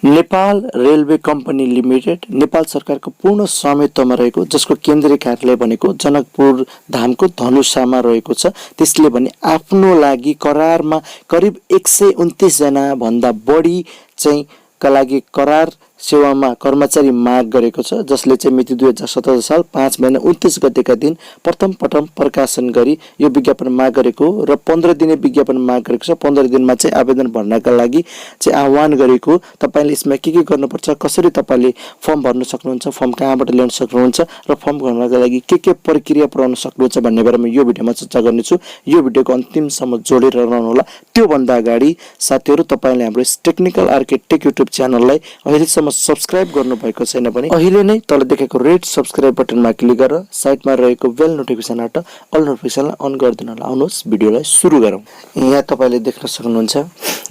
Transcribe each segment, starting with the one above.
Nepal railway company limited Nepal सरकारको पूर्ण स्वामित्वमा रहेको जसको केन्द्रीय कार्यालय भनेको जनकपुर धामको धनुषामा रहेको छ। त्यसले भने आफ्नो लागि करारमा करिब 129 जना भन्दा बढी चाहिँ का लागि करार सेवामा कर्मचारी माग गरेको छ, जसले चाहिँ मिति 2017 साल 5 महिना 29 गतेका दिन प्रथम प्रकाशन गरी यो विज्ञापन माग गरेको र 15 दिने विज्ञापन माग गरेको छ। 15 दिनमा चाहिँ आवेदन भर्नका लागि चाहिँ आह्वान गरेको। तपाईले यसमा के गर्नुपर्छ, कसरी तपाईले फर्म भर्न सक्नुहुन्छ, फर्म कहाँबाट ल्याउन सक्नुहुन्छ र फर्म भर्नका लागि के प्रक्रिया अपनाउन सक्नुहुन्छ भन्ने बारेमा यो भिडियोमा चर्चा गर्नेछु। यो भिडियोको अन्तिमसम्म जोडेर रहनु होला। त्यो भन्दा अगाडि साथीहरु, तपाईले हाम्रो टेक्निकल आर्किटेक्ट युट्युब च्यानललाई अहिलेसम्म सब्स्क्राइब गर्नु भएको छैन भने अहिले नै तल देखेको रेड सब्स्क्राइब बटनमा क्लिक गरेर साइडमा रहेको बेल नोटिफिकेसनबाट अल नोटिफिकेसनलाई अन गरिदिन होला। आउनुहोस् भिडियोलाई सुरु गरौँ। यहाँ तपाईले देख्न सक्नुहुन्छ,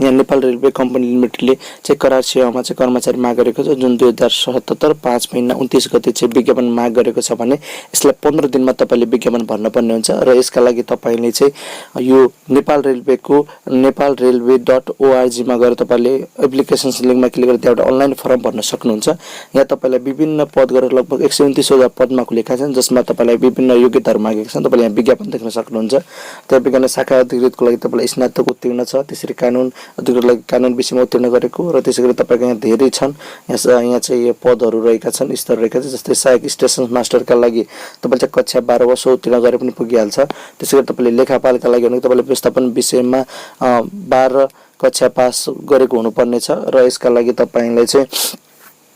यहाँ नेपाल रेलवे कम्पनी लिमिटेडले चाहिँ करार सेवामा चाहिँ कर्मचारी माग गरेको छ, जुन 2077 5 महिना 29 गते चाहिँ विज्ञापन माग गरेको छ भने यसलाई 15 दिनमा तपाईले विज्ञापन भर्न पर्ने हुन्छ र यसका लागि तपाईले चाहिँ यो नेपाल रेलवेको nepalrailway.org मा गएर तपाईले एप्लिकेशन्स लिंकमा क्लिक गरेर त्यहाँबाट अनलाइन फर्म भर्न सक्नुहुन्छ। यहाँ तपाईलाई विभिन्न पद गरेर लगभग 129 पदमा खुलेका छन्, जसमा तपाईलाई विभिन्न योग्यताहरू मागेका छन्। तपाईले यहाँ विज्ञापन देख्न सक्नुहुन्छ। त्यहाँ विज्ञान शाखा अधिकृतको लागि तपाईलाई स्नातक उत्तीर्ण छ, त्यसरी कानुन अधिकृतको लागि कानुन विषयमा उत्तीर्ण गरेको र त्यसैगरी तपाईको यहाँ धेरै छन्। यहाँ चाहिँ यो पदहरू रहेका छन्, स्तर रहेका छन्। जस्तै सहायक स्टेसन मास्टरका लागि तपाईले चाहिँ कक्षा 12 वर्ष उत्तीर्ण गरे पनि पुगिहाल्छ। त्यसैगरी तपाईले लेखापालका लागि भने तपाईले व्यवस्थापन विषयमा 12 कक्षा पास गरेको हुनुपर्ने छ र यसका लागि तपाईलाई चाहिँ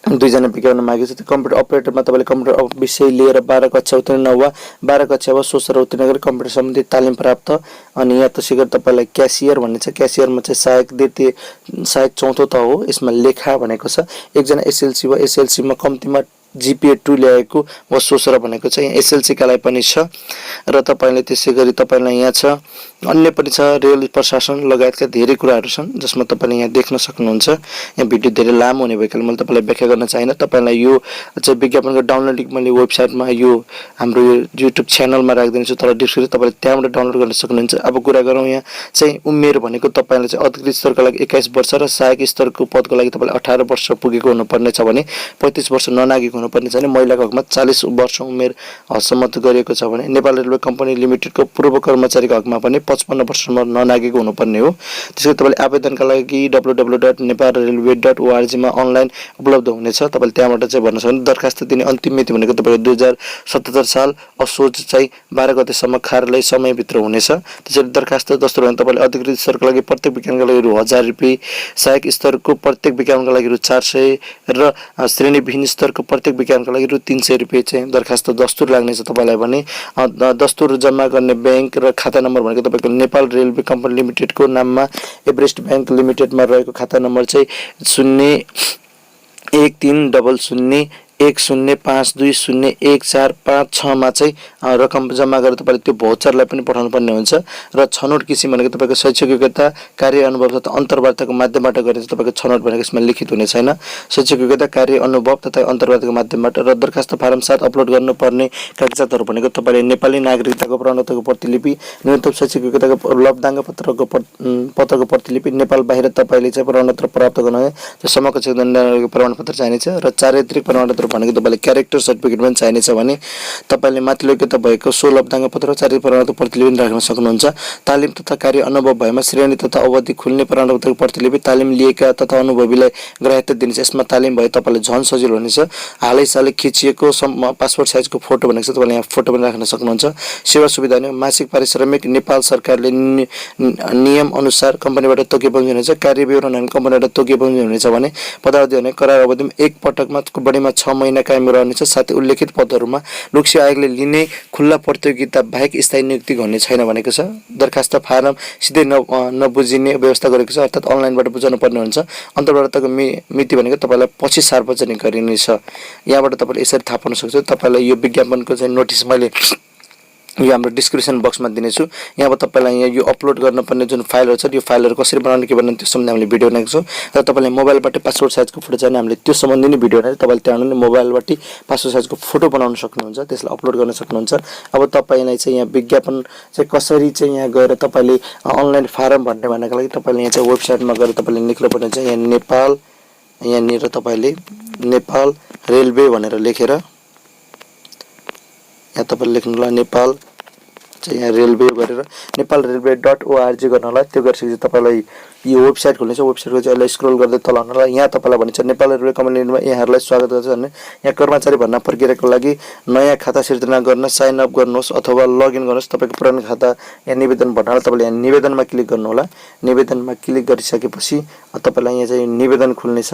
2 जना विज्ञापन मागेको छ। कम्प्युटर अपरेटरमा तपाईले कम्प्युटर विषय लिएर 12 कक्षा उत्तीर्ण वा 12 कक्षा वा सोसर उत्तीर्ण गरी कम्प्युटर सम्बन्धी तालिम प्राप्त। अनि यहाँ त्यसै गरी तपाईलाई क्यासियर भन्ने छ। क्यासियरमा चाहिँ सहायक चौथो त हो, यसमा लेखा भनेको छ। एकजना एसएलसी वा एसएलसीमा कम्तीमा जीपीए 2 ल्याएको वा सोसर भनेको छ। यहाँ एसएलसी का लागि पनि छ र तपाईले त्यसैगरी तपाईलाई यहाँ छ अन्य पनि छ, रेल प्रशासन लगायतका धेरै कुराहरू छन् जसमा तपाईले यहाँ देख्न सक्नुहुन्छ। यहाँ भिडियो धेरै लामो हुने भएकाले मैले तपाईलाई व्याख्या गर्न चाहिन। तपाईलाई यो चाहिँ विज्ञापनको डाउनलोड लिंक मैले वेबसाइटमा यो हाम्रो युट्युब च्यानलमा राखिदिन्छु, तर डिस्क्रिप्सन तपाईले त्यहाँबाट डाउनलोड गर्न सक्नुहुन्छ। अब कुरा गरौँ यहाँ चाहिँ उमेर भनेको तपाईलाई चाहिँ अधिकृत स्तरको लागि 21 वर्ष र सहायक स्तरको पदको लागि तपाईलाई 18 वर्ष पुगेको हुनुपर्ने छ भने 35 वर्ष ननागेको हुनुपर्ने छ भने महिलाको हकमा 40 वर्ष उमेर सम्मत गरिएको छ भने नेपाल रेलवे कम्पनी लिमिटेडको पूर्व कर्मचारीको हकमा पनि 55 वर्षसम्म ननागेको हुनुपर्ने हो। त्यसैले तपाईले आवेदनका लागि www.nepalrailway.org मा अनलाइन उपलब्ध हुनेछ। तपाईले त्यहाँबाट चाहिँ भर्न सक्नुहुन्छ। दरखास्त दिने अन्तिम मिति भनेको तपाईको 2077 साल असोज चाहिँ 12 गतेसम्म कार्यालय समयभित्र हुनेछ। त्यसैले दरखास्त दस्तुर भने तपाईले अधिकृत स्तरको लागि प्रत्येक विज्ञापनका लागि रु 1000 रुपैयाँ, सहायक स्तरको प्रत्येक विज्ञापनका लागि रु 400 र श्रेणीविहीन स्तरको प्रत्येक विज्ञापनका लागि रु 300 रुपैयाँ चाहिँ दरखास्त दस्तुर लाग्नेछ। तपाईलाई भने दस्तुर जम्मा गर्ने ब्याङ्क र खाता नम्बर भनेको तपाईको नेपाल रेलवे कम्पनी लिमिटेडको नाममा एभरेस्ट ब्याङ्क लिमिटेडमा रहेको खाता नम्बर चाहिँ 013010520145 मा चाहिँ रकम जम्मा गरेर तपाईले त्यो भोचरलाई पनि पठाउनु पर्ने हुन्छ। र छनौट किसिम भनेको तपाईको शैक्षिक योग्यता, कार्य अनुभव तथा अन्तर्वार्ताको माध्यमबाट गरेर तपाईको छनौट भनेको यसमा लिखित हुने छैन। शैक्षिक योग्यता, कार्य अनुभव तथा अन्तर्वार्ताको माध्यमबाट र दरखास्त फारम 7 अपलोड गर्नुपर्ने कागजातहरू भनेको तपाईले नेपाली नागरिकताको प्रमाणपत्रको प्रतिलिपि, न्यूनतम शैक्षिक योग्यताको लब्धाङ्ग पत्रको प्रतिलिपि, नेपाल बाहिर तपाईले चाहिँ प्रमाणपत्र प्राप्त गर्नु त्यो समकक्ष प्रमाणपत्र चाहिनेछ र चारित्रिक प्रमाणपत्र भनेको तपाईले क्यारेक्टर सर्टिफिकेट पनि चाहिनेछ भने तपाईले माथि योग्यता भएको 16 लब्धाङ्ग पत्र, चारित्रिक प्रमाणपत्र प्रतिलिपि राख्न सक्नुहुन्छ। तालिम तथा कार्य अनुभव भएमा श्रेणी तथा अवधि खुल्ने प्रमाणपत्रको प्रतिलिपि, तालिम लिएका तथा अनुभवीलाई ग्राह्यता दिनेछ। यसमा तालिम भए तपाईले झन् सजिलो हुनेछ। हालैसालै खिचिएको पासपोर्ट साइजको फोटो भनेको छ, तपाईले यहाँ फोटो पनि राख्न सक्नुहुन्छ। सेवा सुविधा भने मासिक पारिश्रमिक नेपाल सरकारले नियम अनुसार कम्पनीबाट तोकिए पनि हुनेछ। कार्य विवरण कम्पनीबाट तोकिए पनि हुनेछ भने पदावधि भने करार अवधिमा एक पटकमा बढीमा 6 महिना कायम रहनेछ। साथै उल्लेखित पदहरूमा लोकसेवा आयोगले लिने खुल्ला प्रतियोगिता बाहेक स्थायी नियुक्ति हुने छैन भनेको छ। दरखास्त फारम सिधै नबुझिने व्यवस्था गरेको छ, अर्थात् अनलाइनबाट बुझाउनु पर्ने हुन्छ। अन्तर्वार्ताको मिति भनेको तपाईलाई पछि सार्वजनिक गरिनेछ। यहाँबाट तपाईले यसरी थाहा पाउन सक्नुहुन्छ। तपाईलाई यो विज्ञापनको चाहिँ नोटिस मैले यो हाम्रो डिस्क्रिप्सन बक्समा दिनेछु। यहाँबाट तपाईलाई यहाँ यो अपलोड गर्नुपर्ने जुन फाइलहरु छ, यो फाइलहरु कसरी बनाउने के भन्ने त्यो सम्बन्धी हामीले भिडियो बनाएको छौं। र तपाईलाई मोबाइलबाट पासपोर्ट साइजको फोटो चाहिने हामीले त्यो सम्बन्धी नै भिडियो बनाएर तपाईले त्यहाँ मोबाइलबाट पासपोर्ट साइजको फोटो बनाउन सक्नुहुन्छ, त्यसलाई अपलोड गर्न सक्नुहुन्छ। अब तपाईलाई चाहिँ यहाँ विज्ञापन चाहिँ कसरी चाहिँ यहाँ गएर तपाईले अनलाइन फारम भर्ने भन्नको लागि तपाईले यहाँ चाहिँ वेबसाइटमा गएर तपाईले लेख्नु पर्ने चाहिँ यहाँ नेपाल यहाँनिर तपाईले नेपाल रेलवे भनेर लेखेर यहाँ तपाईले लेख्नु होला नेपाल चाहिँ यहाँ रेलवे गरेर nepalrailway.org गर्नु होला। त्यो गरिसकेपछि तपाईलाई यो वेबसाइट खोल्नेछ। वेबसाइटको चाहिँ अहिले स्क्रल गर्दै तल आउनु होला। यहाँ तपाईलाई भनिन्छ नेपाल रेलवे कम्पनीमा यहाँहरुलाई स्वागत गर्छ भन्ने। यहाँ कर्मचारी भर्ना प्रक्रियाको लागि नयाँ खाता सिर्जना गर्न साइन अप गर्नुहोस् अथवा लगइन गर्नुहोस्। तपाईको पुरानो खाता यहाँ निवेदन भर्नलाई तपाईले यहाँ निवेदनमा क्लिक गर्नु होला। निवेदनमा क्लिक गरिसकेपछि तपाईलाई यहाँ चाहिँ निवेदन खुल्नेछ।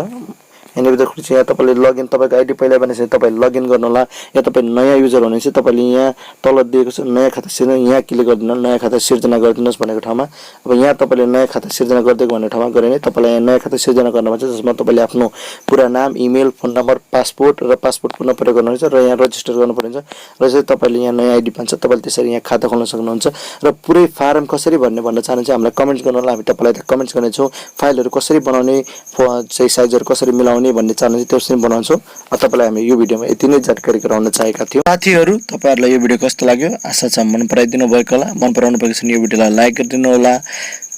यहाँ निवेदन खुल्छ। यहाँ तपाईले लगइन तपाईको आइडी पहिला भनेपछि तपाईले लगइन गर्नु होला। या तपाई नयाँ युजर हुनुहुन्छ तपाईले यहाँ तल दिएको छ नयाँ खाता सिर्जना यहाँ क्लिक गरिदिनु होला। नयाँ खाता सिर्जना गरिदिनुस् भनेको ठाउँमा अब यहाँ तपाईले नयाँ खाता सिर्जना गरिदिएको भन्ने ठाउँमा गरे नि तपाईलाई यहाँ नयाँ खाता सिर्जना गर्न भन्छ। जसमा तपाईले आफ्नो पुरा नाम इमेल फोन नम्बर पासपोर्ट र पासपोर्ट पुनः प्रयोग गर्नुहुन्छ र यहाँ रजिस्टर गर्नुपर्छ। र चाहिँ तपाईले यहाँ नयाँ आइडी पान्छ। तपाईले त्यसरी यहाँ खाता खोल्न सक्नुहुन्छ। र पुरै फारम कसरी भर्ने भन्न चाहनुहुन्छ हामीलाई कमेन्ट गर्नु होला। हामी तपाईलाई कमेन्ट गर्नेछौँ। फाइलहरु कसरी बनाउने चाहिँ साइजहरु कसरी मिलाउने भन्ने चाहनुहुन्छ त्यसरी बनाउँछौँ। तपाईलाई हामी यो भिडियोमा यति नै जानकारी गराउन चाहेका थियौँ। साथीहरु तपाईहरुलाई यो भिडियो कस्तो लाग्यो आशा छ मन पराइदिनु भएको होला। मन पराउनु भएको छ भने यो भिडियोलाई लाइक गरिदिनु होला,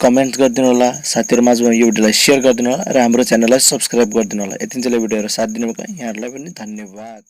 कमेन्ट गरिदिनु होला, साथीहरु माझमा यो भिडियोलाई शेयर गरिदिनु होला र हाम्रो च्यानललाई सब्स्क्राइब गरिदिनु होला। यतिन्जेल भिडियोहरु साथ दिनुभएको यहाँहरुलाई पनि धन्यवाद।